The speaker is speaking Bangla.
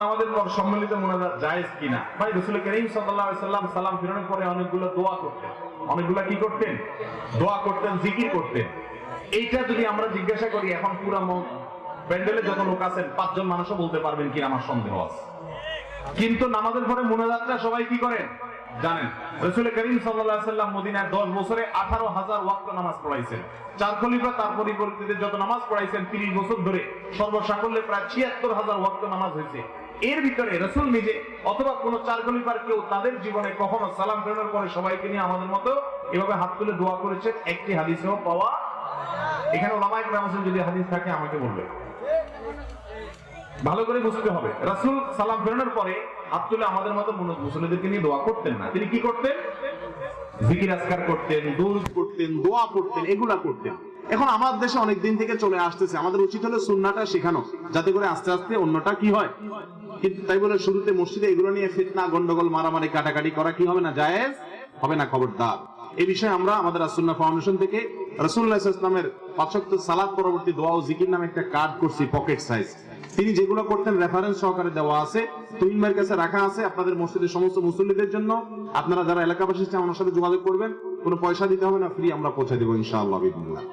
আমাদের সম্মিলিত মুনাজাত জায়েজ কিনা? ভাই রাসূল করিম সাল্লাল্লাহু আলাইহি সাল্লাম সালাম ফিরানোর পরে অনেকগুলো দোয়া করতেন, অনেকগুলো কি করতেন? দোয়া করতেন, জিকির করতেন। এইটা যদি আমরা জিজ্ঞাসা করি এখন পুরা প্যান্ডেলে যত লোক আছেন 5 জন মানুষও বলতে পারবেন কিনা আমার সন্দেহ আছে। কিন্তু নামাজের পরে মুনাজাতটা সবাই কি করেন জানেন? রাসূল করিম সাল্লাল্লাহু আলাইহি সাল্লাম মদিনায় 10 বছরে 18,000 ওয়াক্ত নামাজ পড়াইছেন। 4 খলিফা তার পরিবর্তিতে যত নামাজ পড়াইছেন 30 বছর ধরে সর্বসাকল্যে প্রায় 76,000 ওয়াক্ত নামাজ হয়েছে। এর ভিতরে রাসূল নিজে অথবা কোন 4 খলিফার কেউ তাদের জীবনে কখনো সালাম ফেরানোর পরে সবাইকে নিয়ে আমাদের মতো এভাবে হাত তুলে দোয়া করেছেন একটি হাদিসেও পাওয়া। এখানে ওলামায়ে কেরাম আছেন, যদি হাদিস থাকে আমাকে বলবেন। ভালো করে বুঝতে হবে, রাসূল সালাম ফেরানোর পরে হাত তুলে আমাদের মতো মুসল্লিদেরকে নিয়ে দোয়া করতেন না। তিনি কি করতেন? জিকির আজকার করতেন, দুরূদ করতেন, দোয়া করতেন, এগুলা করতেন। এখন আমার দেশে অনেক দিন থেকে চলে আসতেছে, আমাদের উচিত হলো সুন্নাহটা শেখানো, যাতে করে আস্তে আস্তে অন্যটা কি হয়। কিন্তু তাই বলে শুরুতে মসজিদে এগুলো নিয়ে ফিতনা, গন্ডগোল, মারামারি, কাটাকাটি করা কি হবে না? জায়েজ হবে না, খবরদার। এই বিষয়ে আমরা আমাদের সুন্নাহ ফাউন্ডেশন থেকে রাসূলুল্লাহ সাল্লাল্লাহু আলাইহি ওয়াসাল্লামের 5 ওয়াক্ত সালাত পরবর্তী দোয়া ও জিকির নামে একটা কার্ড করছি, পকেট সাইজ। তিনি যেগুলো করতেন রেফারেন্স সহকারে দেওয়া আছে, তুমিনের কাছে রাখা আছে আপনাদের মসজিদের সমস্ত মুসল্লিদের জন্য। আপনারা যারা এলাকাবাসী আছেন আমার সাথে যোগাযোগ করবেন, কোনো পয়সা দিতে হবে না, ফ্রি আমরা পৌঁছে দেবো ইনশাআল্লাহ বিদিনিল্লাহ।